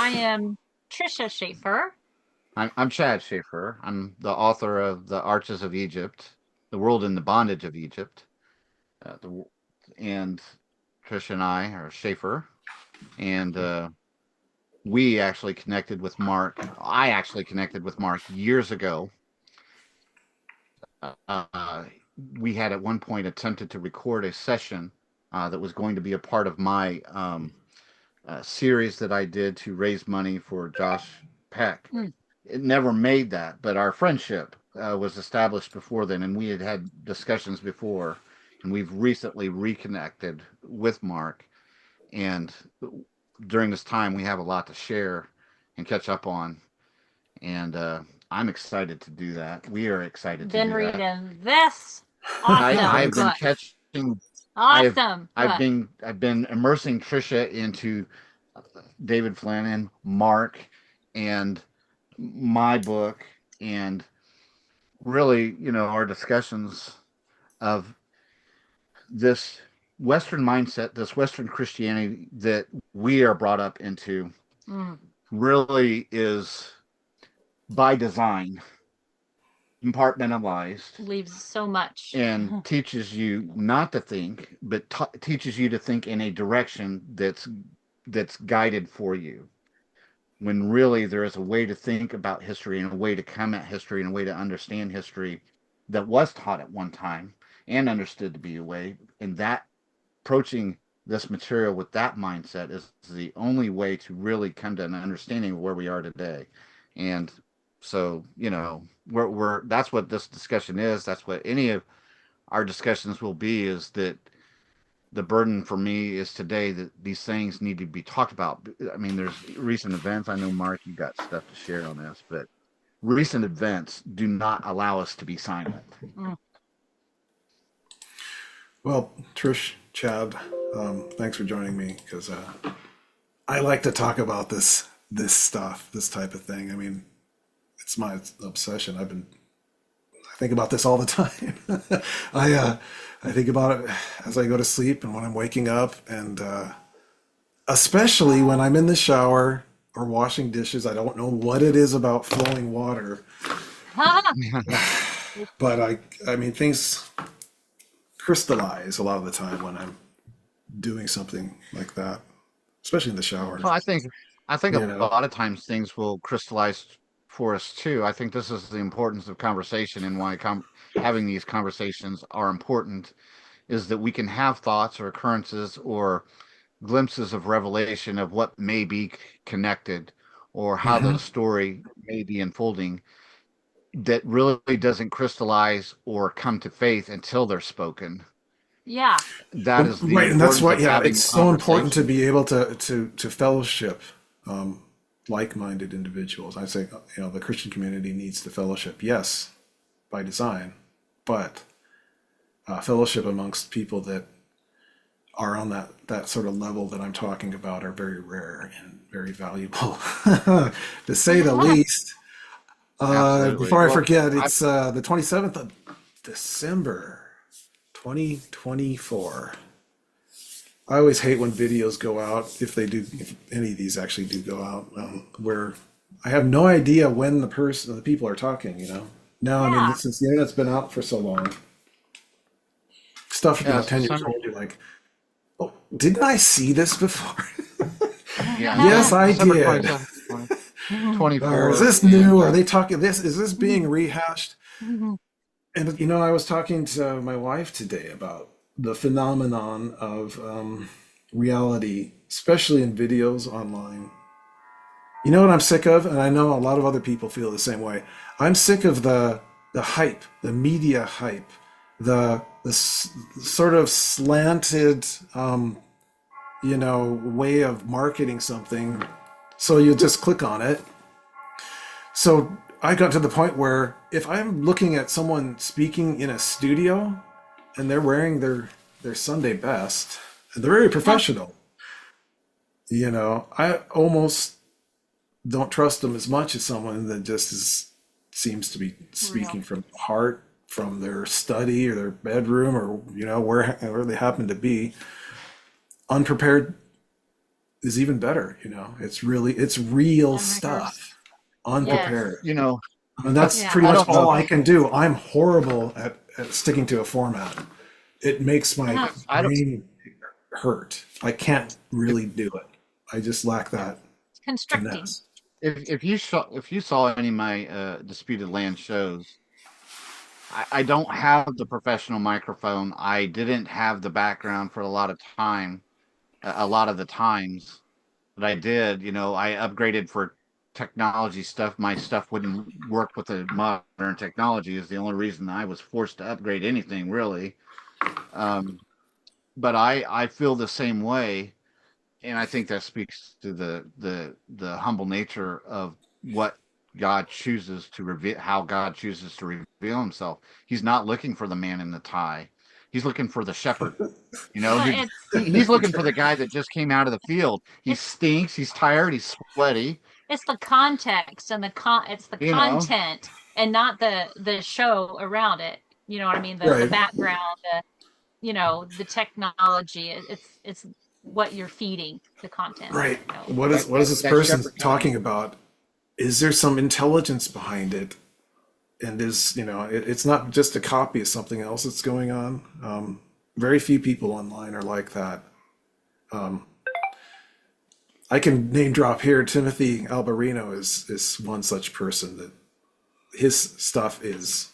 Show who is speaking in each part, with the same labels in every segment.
Speaker 1: I am Tricia Schafer.
Speaker 2: I'm Chad Schafer. I'm the author of The Arches of Egypt, The World in the Bondage of Egypt. The, and Tricia and I are Schafer. And we actually connected with Mark. I actually connected with Mark years ago. Uh, we had at one point attempted to record a session that was going to be a part of my series that I did to raise money for Josh Peck.
Speaker 1: Mm.
Speaker 2: It never made that, but our friendship was established before then, and we had had discussions before, and we've recently reconnected with Mark. And during this time, we have a lot to share and catch up on, and I'm excited to do that. We are excited to
Speaker 1: Been
Speaker 2: do that.
Speaker 1: reading this
Speaker 2: I
Speaker 1: awesome
Speaker 2: have been
Speaker 1: book.
Speaker 2: catching.
Speaker 1: Awesome book.
Speaker 2: I've been immersing Trisha into David Flynn and Mark and my book and really, our discussions of this Western mindset, this Western Christianity that we are brought up into
Speaker 1: Mm.
Speaker 2: really is by design compartmentalized
Speaker 1: Leaves so much.
Speaker 2: and teaches you not to think, but teaches you to think in a direction that's guided for you. When really there is a way to think about history and a way to come at history and a way to understand history that was taught at one time and understood to be a way. And that approaching this material with that mindset is the only way to really come to an understanding of where we are today. And so, we're that's what this discussion is. That's what any of our discussions will be, is that the burden for me is today that these things need to be talked about. I mean, there's recent events. I know, Mark, you got stuff to share on this, but recent events do not allow us to be silent.
Speaker 1: Mm.
Speaker 3: Well, Trish, Chad, thanks for joining me because I like to talk about this stuff, this type of thing. I mean, it's my obsession. I think about this all the time. I think about it as I go to sleep and when I'm waking up, and especially when I'm in the shower or washing dishes. I don't know what it is about flowing water, but I mean, things crystallize a lot of the time when I'm doing something like that, especially in the shower.
Speaker 2: Well, I think
Speaker 3: You
Speaker 2: a
Speaker 3: know,
Speaker 2: lot of times things will crystallize for us too. I think this is the importance of conversation and why having these conversations are important, is that we can have thoughts or occurrences or glimpses of revelation of what may be connected or how the
Speaker 3: hmm
Speaker 2: story may be unfolding, that really doesn't crystallize or come to faith until they're spoken.
Speaker 1: Yeah.
Speaker 2: That is the
Speaker 3: right, and that's
Speaker 2: importance
Speaker 3: what.
Speaker 2: of
Speaker 3: Yeah,
Speaker 2: having
Speaker 3: it's so important to
Speaker 2: conversation.
Speaker 3: be able to fellowship like-minded individuals. I say, the Christian community needs the fellowship. Yes, by design, but fellowship amongst people that are on that sort of level that I'm talking about are very rare and very valuable, to say the least.
Speaker 2: Absolutely.
Speaker 3: Before I
Speaker 2: Well,
Speaker 3: forget,
Speaker 2: I
Speaker 3: it's the 27th of December, 2024. I always hate when videos go out, if they do, if any of these actually do go out, where I have no idea when the people are talking, No, I mean,
Speaker 1: Yeah.
Speaker 3: since the internet's been out for so long, stuff,
Speaker 2: yeah, it's
Speaker 3: 10 years
Speaker 2: December.
Speaker 3: old, you're like, oh, didn't I see this before?
Speaker 2: Yeah,
Speaker 3: Yes, I
Speaker 2: December
Speaker 3: did.
Speaker 2: 27th,
Speaker 3: Or is
Speaker 2: 24,
Speaker 3: this
Speaker 2: and
Speaker 3: new? Are they talking this? Is this being rehashed? And I was talking to my wife today about the phenomenon of reality, especially in videos online. You know what I'm sick of, and I know a lot of other people feel the same way. I'm sick of the hype, the media hype, sort of slanted, way of marketing something. So you just click on it. So I got to the point where if I'm looking at someone speaking in a studio and they're wearing their Sunday best, and they're very professional, I almost don't trust them as much as someone that seems to be
Speaker 1: Real.
Speaker 3: speaking from the heart, from their study or their bedroom, or wherever they happen to be, unprepared, is even better. It's real
Speaker 1: Unrehearsed.
Speaker 3: stuff,
Speaker 1: Yes.
Speaker 3: unprepared.
Speaker 2: You know,
Speaker 3: And that's
Speaker 1: Yeah.
Speaker 3: pretty
Speaker 2: I
Speaker 3: much
Speaker 2: don't know.
Speaker 3: all I can do. I'm horrible at sticking to a format. It makes my
Speaker 1: Uh-huh.
Speaker 2: I don't.
Speaker 3: brain hurt. I can't really do it. I just lack that
Speaker 1: It's constricting.
Speaker 3: finesse.
Speaker 2: If you saw any of my Disputed Land shows, I don't have the professional microphone. I didn't have the background for a lot of time, a lot of the times that I did. I upgraded for technology stuff. My stuff wouldn't work with the modern technology. Is the only reason I was forced to upgrade anything really. Um, but I feel the same way, and I think that speaks to the humble nature of what God chooses to reveal, how God chooses to reveal himself. He's not looking for the man in the tie. He's looking for the shepherd.
Speaker 1: Well,
Speaker 2: He's looking for the guy that just came out of the field. He
Speaker 1: it's
Speaker 2: stinks, he's tired, he's sweaty,
Speaker 1: it's the context and it's the
Speaker 2: you know.
Speaker 1: content and not the show around it. You know what I mean? The
Speaker 3: Right.
Speaker 1: background, the technology. It's what you're feeding the content.
Speaker 3: Right.
Speaker 1: So
Speaker 3: What is this
Speaker 2: That
Speaker 3: person
Speaker 2: shepherd
Speaker 3: talking about? Is there some intelligence behind it? And it's not just a copy of something else that's going on. Very few people online are like that. I can name drop here. Timothy Alberino is one such person that his stuff is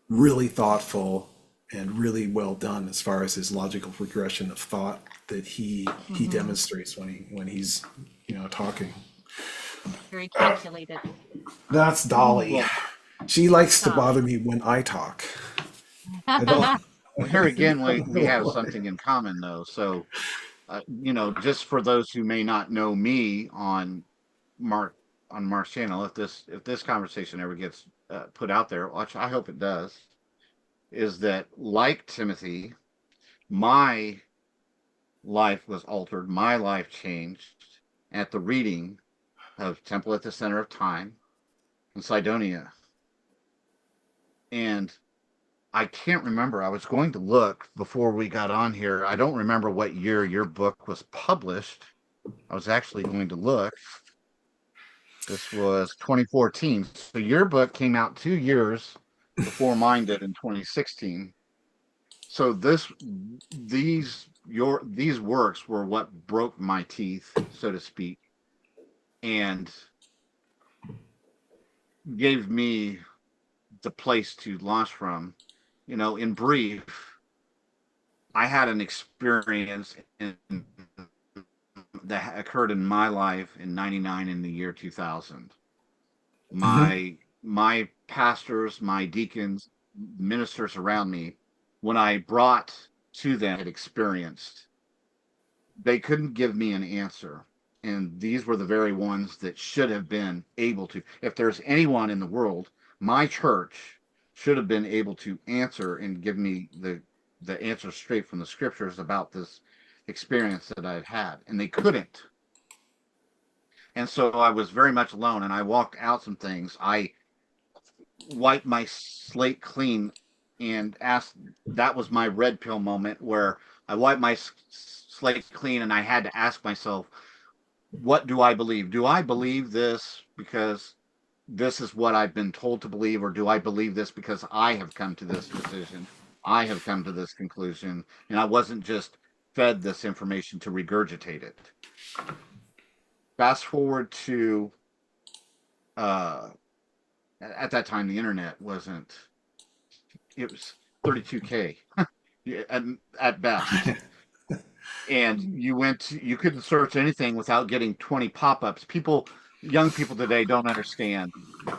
Speaker 3: really thoughtful and really well done as far as his logical progression of thought that he demonstrates when he's talking.
Speaker 1: very calculated.
Speaker 3: That's Dolly.
Speaker 2: Well,
Speaker 3: She likes to
Speaker 1: Dolly.
Speaker 3: bother me when I talk. I don't.
Speaker 2: well, here again, we have something in common though. So, just for those who may not know me Mark on Mark's channel, if this conversation ever gets put out there, which I hope it does, is that like Timothy, my life was altered, my life changed at the reading of Temple at the Center of Time in Sidonia. And I can't remember. I was going to look before we got on here. I don't remember what year your book was published. I was actually going to look. This was 2014. So your book came out 2 years before mine did in 2016. So these works were what broke my teeth, so to speak, and gave me the place to launch from. In brief, I had an experience that occurred in my life in '99 in the year 2000.
Speaker 3: Mhm.
Speaker 2: My pastors, my deacons, ministers around me, when I brought to them had experienced, they couldn't give me an answer. And these were the very ones that should have been able to. If there's anyone in the world, my church should have been able to answer and give me the answer straight from the scriptures about this experience that I've had. And they couldn't. And so I was very much alone, and I walked out some things. I wiped my slate clean and asked. That was my red pill moment where I wiped my slate clean, and I had to ask myself, what do I believe? Do I believe this because this is what I've been told to believe, or do I believe this because I have come to this decision? I have come to this conclusion, and I wasn't just fed this information to regurgitate it. Fast forward to at that time the internet wasn't. It was 32K at best. And you couldn't search anything without getting 20 pop-ups. Young people today don't understand.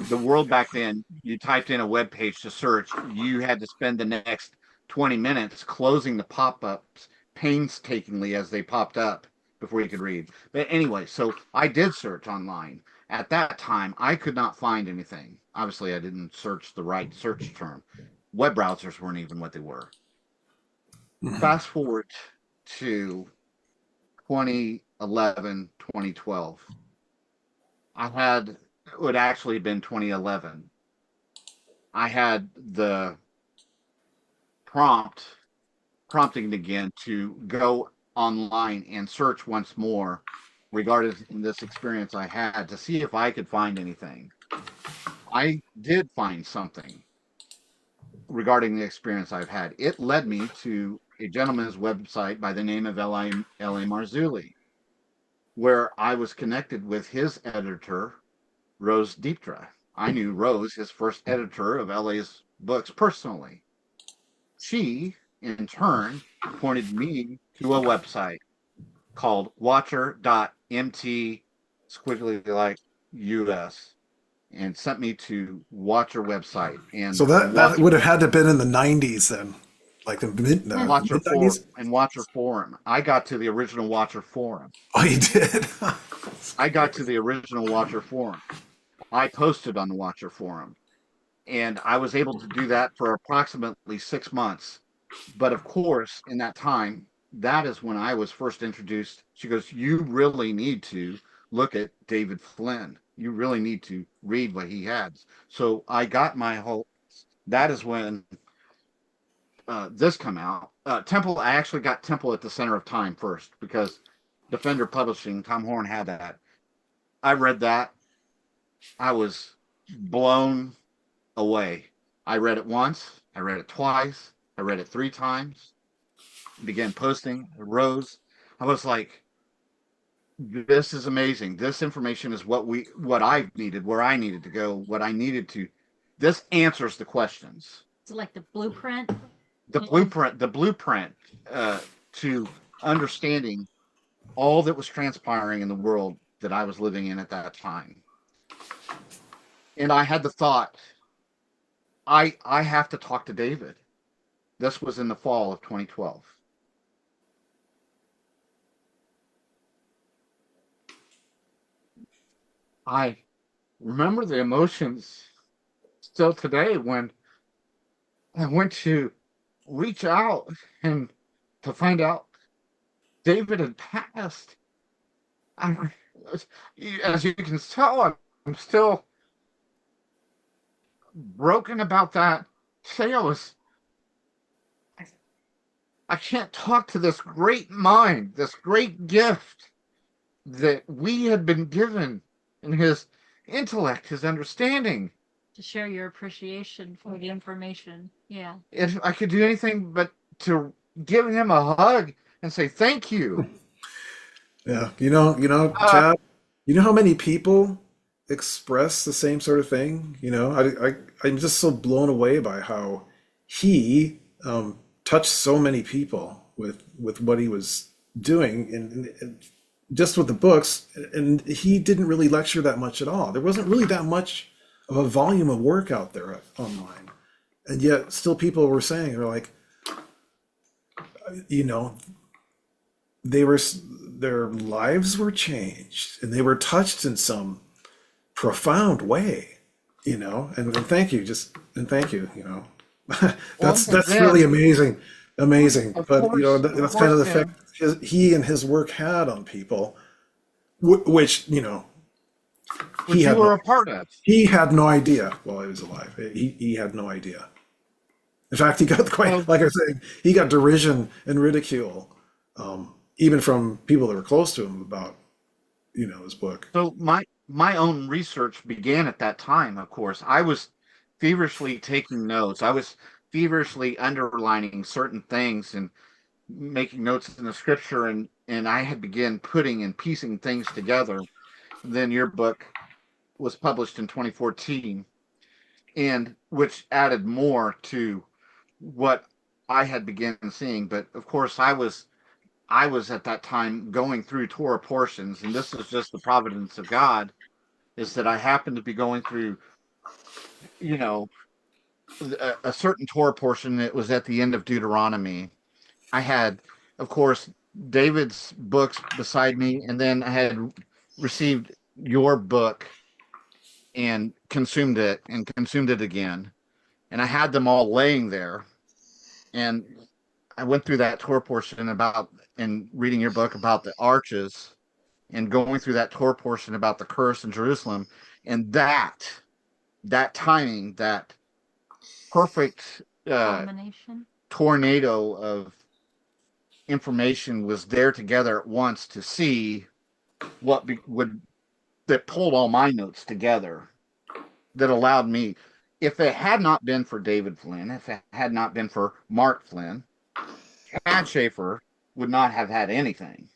Speaker 2: The world back then, you typed in a web page to search, you had to spend the next 20 minutes closing the pop-ups painstakingly as they popped up before you could read. But anyway, so I did search online. At that time, I could not find anything. Obviously, I didn't search the right search term. Web browsers weren't even what they were. Fast forward to 2011, 2012. It would actually been 2011. I had the prompting again to go online and search once more regarding this experience I had to see if I could find anything. I did find something regarding the experience I've had. It led me to a gentleman's website by the name of L.A. Marzulli, where I was connected with his editor, Rose Deeptra. I knew Rose, his first editor of L.A.'s books, personally. She, in turn, pointed me to a website called watcher.mt squiggly like US and sent me to Watcher website and
Speaker 3: So that
Speaker 2: Watcher
Speaker 3: would have had to have been in the 90s then, like the
Speaker 2: Watcher
Speaker 3: mid
Speaker 2: for
Speaker 3: 90s.
Speaker 2: and Watcher forum. I got to the original Watcher forum.
Speaker 3: Oh, you did.
Speaker 2: I got to the original Watcher forum. I posted on the Watcher forum, and I was able to do that for approximately 6 months. But of course, in that time, that is when I was first introduced. She goes, "You really need to look at David Flynn. You really need to read what he had." So I got my whole. That is when this come out. Temple. I actually got Temple at the Center of Time first because Defender Publishing, Tom Horn had that. I read that. I was blown away. I read it once. I read it twice. I read it 3 times. Began posting. It rose. I was like, "This is amazing. This information is what I needed, where I needed to go, what I needed to. This answers the questions.
Speaker 1: It's like the blueprint.
Speaker 2: The
Speaker 1: Yeah.
Speaker 2: blueprint to understanding all that was transpiring in the world that I was living in at that time." And I had the thought, I have to talk to David. This was in the fall of 2012. I remember the emotions still today when I went to reach out and to find out David had passed. I, as you can tell, I'm still broken about that. Say I can't talk to this great mind, this great gift that we had been given in his intellect, his understanding.
Speaker 1: To share your appreciation for the information. Yeah.
Speaker 2: If I could do anything but to give him a hug and say thank you.
Speaker 3: Yeah,
Speaker 2: Uh,
Speaker 3: Chad. You know how many people express the same sort of thing? I'm just so blown away by how he touched so many people with what he was doing, and just with the books. And he didn't really lecture that much at all. There wasn't really that much of a volume of work out there online, and yet still people were saying, they're like, you know, they were their lives were changed and they were touched in some profound way, and thank you,
Speaker 2: well,
Speaker 3: that's
Speaker 2: then,
Speaker 3: really amazing.
Speaker 2: of
Speaker 3: But
Speaker 2: course,
Speaker 3: that's kind of the effect
Speaker 2: then,
Speaker 3: he and his work had on people, which he
Speaker 2: which you
Speaker 3: had no
Speaker 2: were a part of.
Speaker 3: he had no idea while he was alive. He had no idea. In fact, he got
Speaker 2: Well,
Speaker 3: quite, like I was saying, he got derision and ridicule, even from people that were close to him about, his book.
Speaker 2: so my own research began at that time. Of course, I was feverishly taking notes. I was feverishly underlining certain things and making notes in the scripture, and I had begun putting and piecing things together. Then your book was published in 2014, and which added more to what I had begun seeing. But of course, I was at that time going through Torah portions, and this is just the providence of God, is that I happened to be going through, you know, a certain Torah portion that was at the end of Deuteronomy. I had, of course, David's books beside me, and then I had received your book and consumed it again. And I had them all laying there. And I went through that Torah portion about and reading your book about the arches and going through that Torah portion about the curse in Jerusalem. And that timing, that perfect
Speaker 1: Culmination.
Speaker 2: tornado of information was there together at once to see what would that pulled all my notes together, that allowed me. If it had not been for David Flynn, if it had not been for Mark Flynn, Chad Schafer would not have had anything.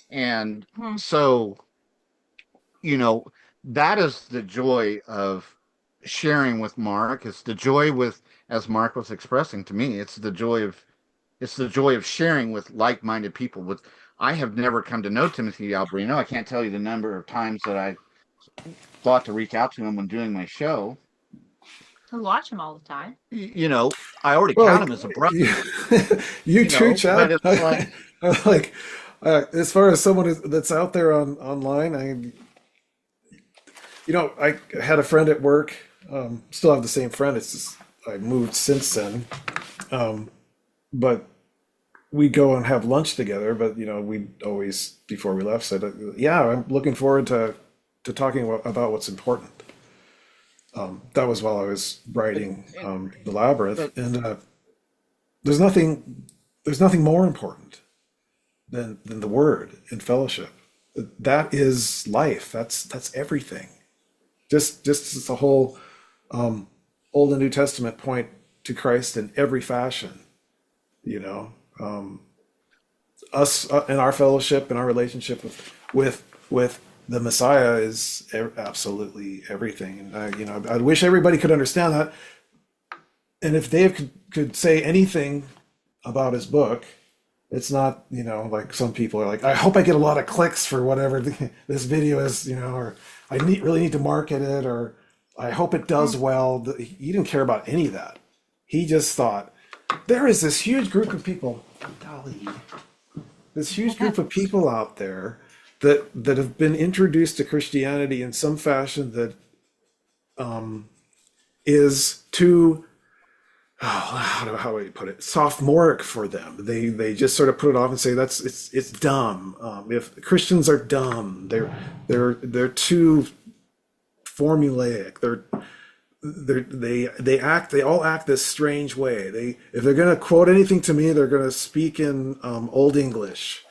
Speaker 2: And so, that is the joy of sharing with Mark. It's the joy with, as Mark was expressing to me, it's the joy of sharing with like-minded people. I have never come to know Timothy Alberino. I can't tell you the number of times that I thought to reach out to him when doing my show.
Speaker 1: I watch him all the time.
Speaker 2: I already count him as a brother.
Speaker 3: You too, Chad.
Speaker 2: But it's
Speaker 3: like, as far as someone that's out there online, I had a friend at work. Still have the same friend. It's just I moved since then. But we go and have lunch together. But we always, before we left, said, "Yeah, I'm looking forward to talking about what's important." That was while I was writing The Labyrinth, and there's nothing more important than the Word and fellowship. That is life. That's everything. Just the whole Old and New Testament point to Christ in every fashion. Us in our fellowship and our relationship with the Messiah is absolutely everything. And I wish everybody could understand that. And if Dave could say anything about his book, it's not, like some people are like, I hope I get a lot of clicks for whatever this video is, or I really need to market it, or I hope it does well. He didn't care about any of that. He just thought, there is this huge group of people, this huge group of people out there that have been introduced to Christianity in some fashion that is too, how do I put it, sophomoric for them. They just sort of put it off and say it's dumb. If Christians are dumb, they're too formulaic. They all act this strange way. If they're going to quote anything to me, they're going to speak in Old English.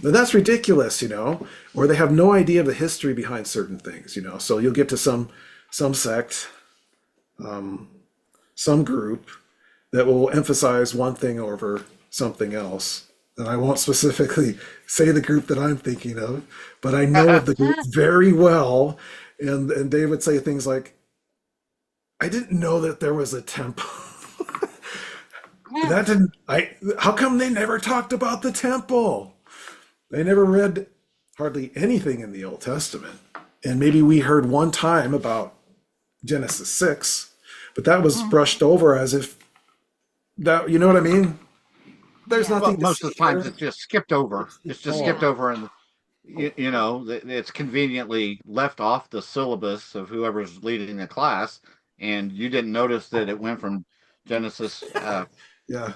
Speaker 3: But that's ridiculous, or they have no idea of the history behind certain things, So you'll get to some sect, some group that will emphasize one thing over something else. And I won't specifically say the group that I'm thinking of, but I know of the group very well. And they would say things like, I didn't know that there was a temple. How come they never talked about the temple? They never read hardly anything in the Old Testament. And maybe we heard one time about Genesis 6, but that was brushed over as if that, you know what I mean? There's nothing.
Speaker 2: Most of the times it's just skipped over. It's just skipped over, and it's conveniently left off the syllabus of whoever's leading the class, and you didn't notice that it went from Genesis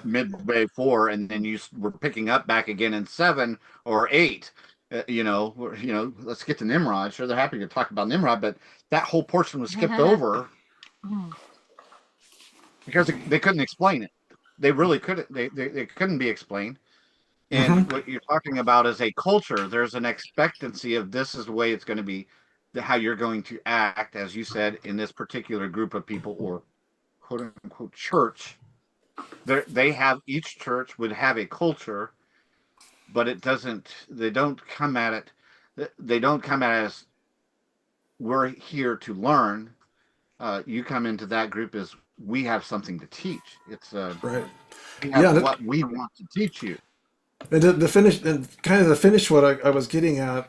Speaker 2: midway 4, and then you were picking up back again in 7 or 8. Let's get to Nimrod. Sure, they're happy to talk about Nimrod, but that whole portion was skipped over because they couldn't explain it. They really couldn't. They couldn't be explained. And what you're talking about is a culture. There's an expectancy of this is the way it's going to be, how you're going to act, as you said, in this particular group of people or quote unquote church. Each church would have a culture, but they don't come at it as we're here to learn. You come into that group as we have something to teach. It's
Speaker 3: right.
Speaker 2: We have what we want to teach you.
Speaker 3: And to finish what I was getting at,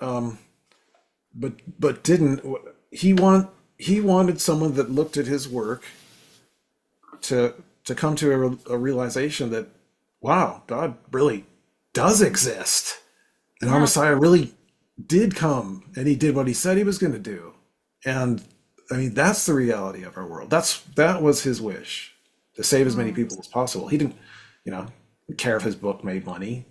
Speaker 3: but didn't. He wanted someone that looked at his work to come to a realization that, wow, God really does exist, and our Messiah really did come, and he did what he said he was going to do. And I mean, that's the reality of our world. That was his wish, to save as many people as possible. He didn't, care if his book made money.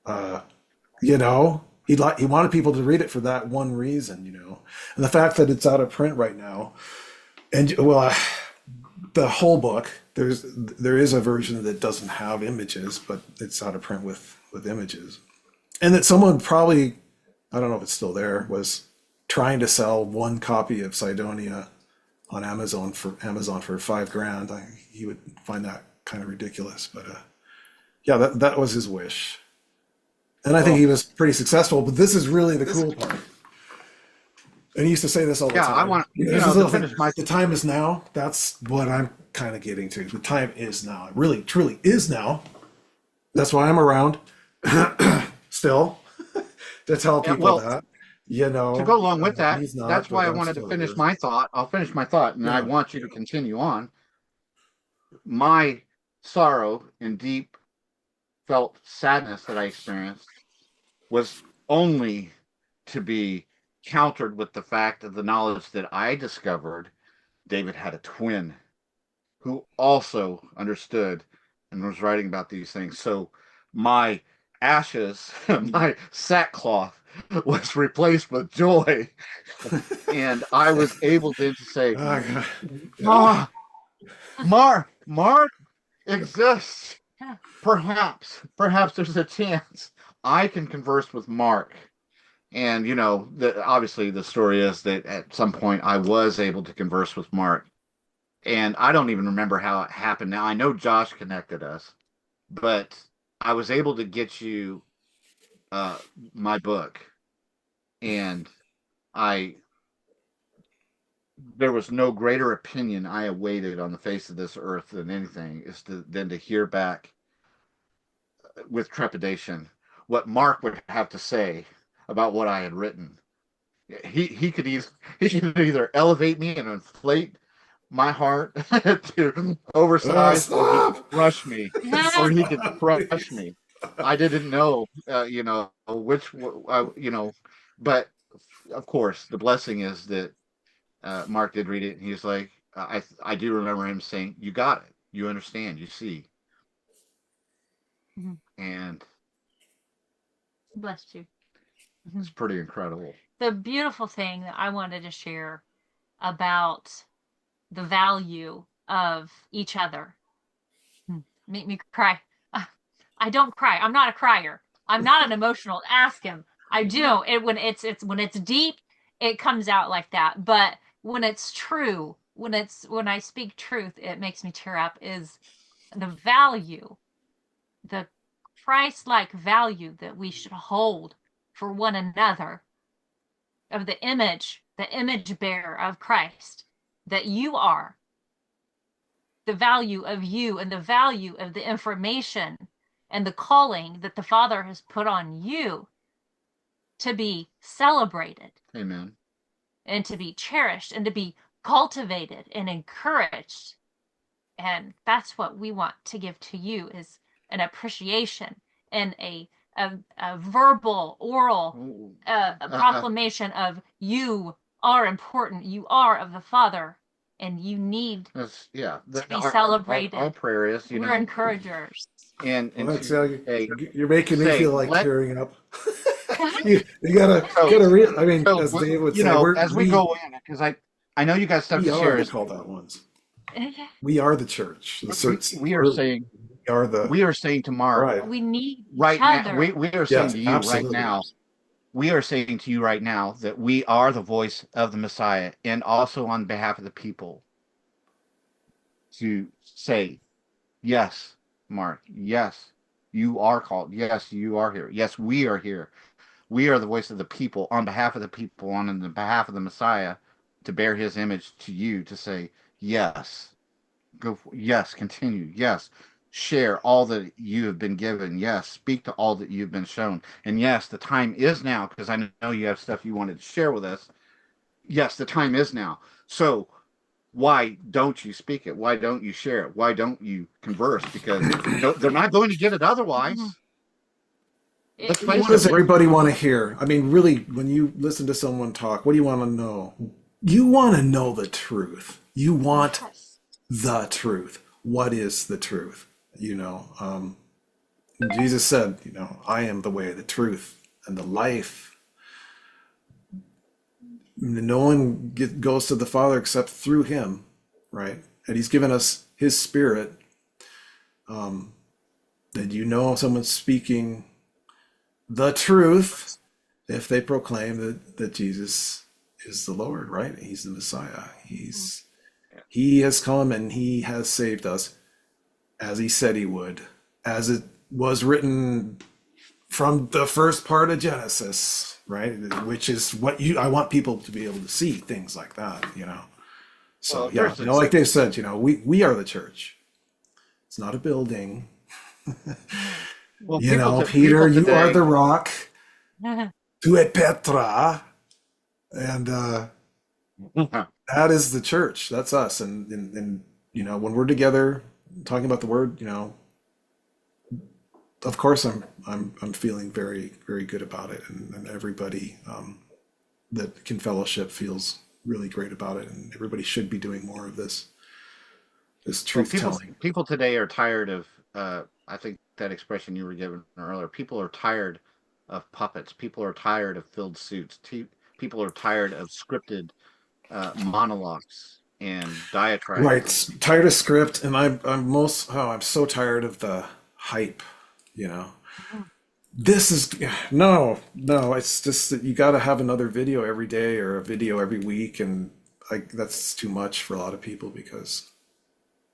Speaker 3: He wanted people to read it for that one reason, And the fact that it's out of print right now, and the whole book. There is a version that doesn't have images, but it's out of print with images. And that someone probably, I don't know if it's still there, was trying to sell one copy of Sidonia on Amazon for $5,000. He would find that kind of ridiculous, but yeah, that was his wish. And I think he was pretty successful, but this is really the cool part. And he used to say this all the time.
Speaker 2: I want
Speaker 3: to finish the time is now. That's what I'm kind of getting to. The time is now. It really, truly is now. That's why I'm around still to tell people that. To
Speaker 2: go along with that, that's why I wanted to finish
Speaker 3: here.
Speaker 2: my thought. I'll finish my thought, and I want you to continue on. My sorrow and deep felt sadness that I experienced was only to be countered with the fact of the knowledge that I discovered David had a twin who also understood and was writing about these things. So my ashes, my sackcloth was replaced with joy. And I was able then to say, Mark exists. Perhaps there's a chance I can converse with Mark. And, obviously the story is that at some point I was able to converse with Mark. And I don't even remember how it happened. Now, I know Josh connected us, but I was able to get you my book. And there was no greater opinion I awaited on the face of this earth than anything, than to hear back with trepidation what Mark would have to say about what I had written. He could either elevate me and inflate my heart to oversize, or he could crush me, or he could crush me. I didn't know, which, but of course, the blessing is that Mark did read it, and he was like, I do remember him saying, "You got it. You understand. You see."
Speaker 1: Mm-hmm.
Speaker 2: And
Speaker 1: bless you.
Speaker 2: It's pretty incredible.
Speaker 1: The beautiful thing that I wanted to share about the value of each other. Make me cry. I don't cry. I'm not a crier. I'm not an emotional. Ask him. I do. When it's deep, it comes out like that. But when it's true, when I speak truth, it makes me tear up. Is the value, the Christ-like value that we should hold for one another, of the image bearer of Christ that you are, the value of you and the value of the information and the calling that the Father has put on you to be celebrated.
Speaker 2: Amen.
Speaker 1: And to be cherished and to be cultivated and encouraged. And that's what we want to give to you, is an appreciation and a verbal, oral proclamation of you are important, you are of the Father, and you need to be celebrated.
Speaker 2: Our prayer is,
Speaker 1: we're encouragers.
Speaker 2: And
Speaker 3: you're making me feel like tearing up. you gotta read. I mean, as Dave would say,
Speaker 2: as we go in, because I know you guys stuff to share.
Speaker 3: Called out once. We are the church.
Speaker 2: We are saying to Mark,
Speaker 1: right. We need
Speaker 2: right
Speaker 1: each other.
Speaker 2: now. We are saying to you right now. We are saying to you right now that we are the voice of the Messiah, and also on behalf of the people, to say, yes, Mark, yes, you are called. Yes, you are here. Yes, we are here. We are the voice of the people, on behalf of the people, on the behalf of the Messiah, to bear his image to you, to say, yes, yes, continue. Yes, share all that you have been given. Yes, speak to all that you've been shown. And yes, the time is now, because I know you have stuff you wanted to share with us. Yes, the time is now. So why don't you speak it? Why don't you share it? Why don't you converse? Because they're not going to get it otherwise.
Speaker 3: What does everybody want to hear? I mean, really, when you listen to someone talk, what do you want to know? You want to know the truth. You want the truth. What is the truth? Jesus said, I am the way, the truth, and the life. No one goes to the Father except through him, right? and he's given us his spirit, then you know someone's speaking the truth if they proclaim that Jesus is the Lord, right? He's the Messiah. He has come and he has saved us as he said he would, as it was written from the first part of Genesis, right? Which is what I want people to be able to see things like that, you know. So
Speaker 2: Well,
Speaker 3: yeah, like they said, we are the church. It's not a building.
Speaker 2: well,
Speaker 3: Peter, you
Speaker 2: today,
Speaker 3: are the rock. Tu es Petra, and that is the church. That's us. And when we're together talking about the word, of course I'm feeling very, very good about it, and everybody that can fellowship feels really great about it, and everybody should be doing more of this truth telling.
Speaker 2: People today are tired of. I think that expression you were given earlier. People are tired of puppets. People are tired of filled suits. People are tired of scripted monologues and diatribes.
Speaker 3: Right, tired of script, and I'm so tired of the hype. This is no, it's just that you got to have another video every day or a video every week, and that's too much for a lot of people because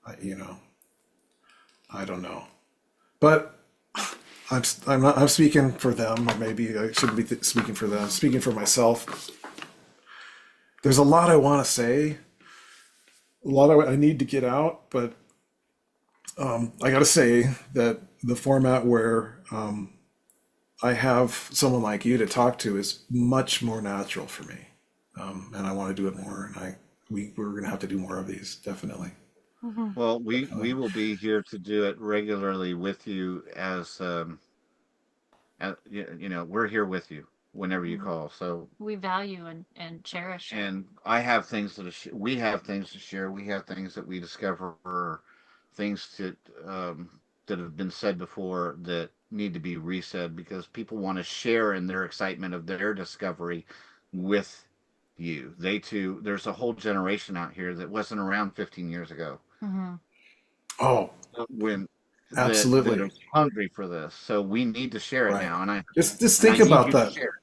Speaker 3: I don't know, but I'm speaking for them, or maybe I shouldn't be speaking for them. I'm speaking for myself. There's a lot I want to say, a lot I need to get out, but I got to say that the format where I have someone like you to talk to is much more natural for me, and I want to do it more. And we're going to have to do more of these, definitely.
Speaker 2: Well, we will be here to do it regularly with you we're here with you whenever you call. So
Speaker 1: we value and cherish.
Speaker 2: And I have things we have things to share. We have things that we discover, or things that have been said before that need to be resaid because people want to share in their excitement of their discovery with you. They too. There's a whole generation out here that wasn't around 15 years ago.
Speaker 3: Oh,
Speaker 2: when
Speaker 3: absolutely
Speaker 2: that are hungry for this. So we need to share it
Speaker 3: right.
Speaker 2: now. And I
Speaker 3: Just think about that.
Speaker 2: Share.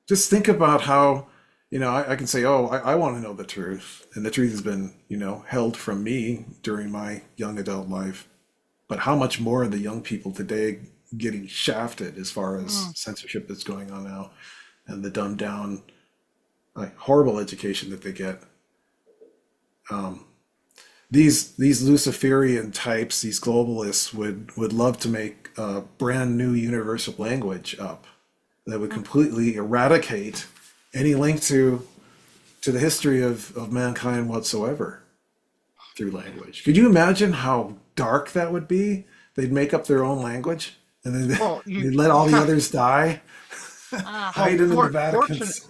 Speaker 3: Just think about how I can say, oh, I want to know the truth, and the truth has been held from me during my young adult life. But how much more are the young people today getting shafted as far as censorship that's going on now, and the dumbed down, horrible education that they get. These Luciferian types, these globalists would love to make a brand new universal language up that would completely eradicate any link to the history of mankind whatsoever through language. Could you imagine how dark that would be? They'd make up their own language and then they'd let all the others die, hide in the Vatican's.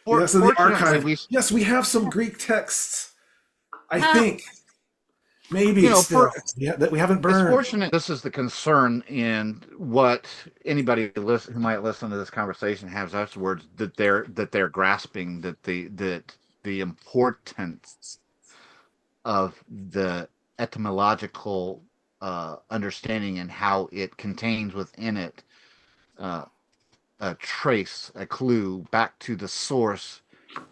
Speaker 3: Yes, in the archive. Yes, we have some Greek texts. I think maybe still that we haven't burned.
Speaker 2: It's fortunate this is the concern in what anybody who might listen to this conversation has afterwards, that they're grasping that the importance of the etymological understanding and how it contains within it a trace, a clue back to the source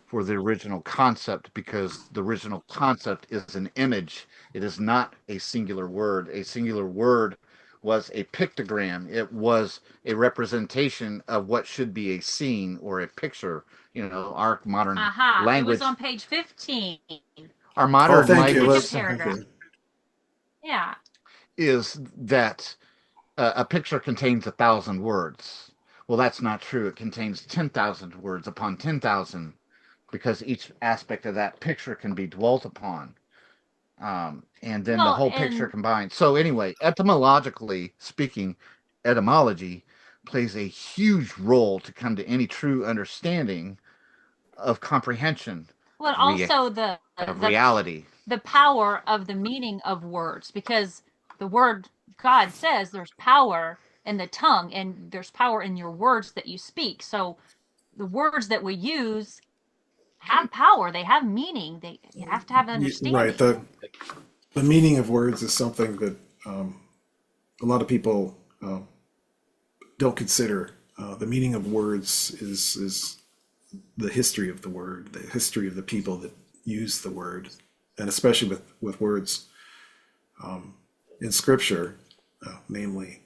Speaker 2: for the original concept, because the original concept is an image. It is not a singular word. A singular word was a pictogram. It was a representation of what should be a scene or a picture. Our modern language.
Speaker 1: It was on page 15.
Speaker 2: Our modern language.
Speaker 1: Yeah.
Speaker 2: Is that a picture contains 1,000 words? Well, that's not true. It contains 10,000 words upon 10,000, because each aspect of that picture can be dwelt upon. And then the whole picture combined. So anyway, etymologically speaking, etymology plays a huge role to come to any true understanding of comprehension.
Speaker 1: Well, also the
Speaker 2: reality.
Speaker 1: The power of the meaning of words, because the word God says there's power in the tongue and there's power in your words that you speak. So the words that we use have power. They have meaning. You have to have understanding.
Speaker 3: Right. The meaning of words is something that a lot of people don't consider. The meaning of words is the history of the word, the history of the people that use the word, and especially with words in Scripture, namely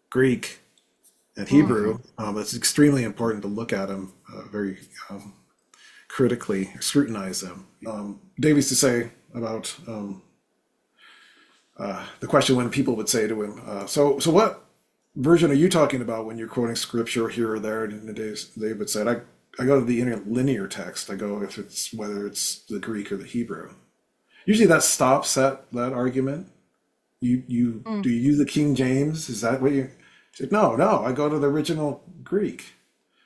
Speaker 3: Greek and Hebrew. It's extremely important to look at them very critically, scrutinize them. Dave used to say about the question when people would say to him, so what version are you talking about when you're quoting scripture here or there? And in the days, David said, I go to the interlinear text. I go whether it's the Greek or the Hebrew. Usually that stops that argument. Do you use the King James? Is that what you said? No, I go to the original Greek.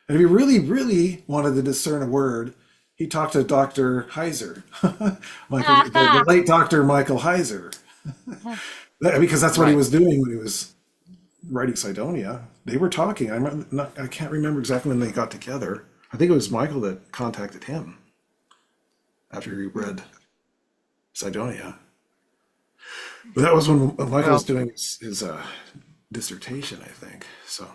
Speaker 3: And if he really, really wanted to discern a word, he talked to Dr. Heiser, the late Dr. Michael Heiser, because that's what he was doing when he was writing Sidonia. They were talking. I can't remember exactly when they got together. I think it was Michael that contacted him after he read Sidonia. But that was when Michael was doing his dissertation, I think. So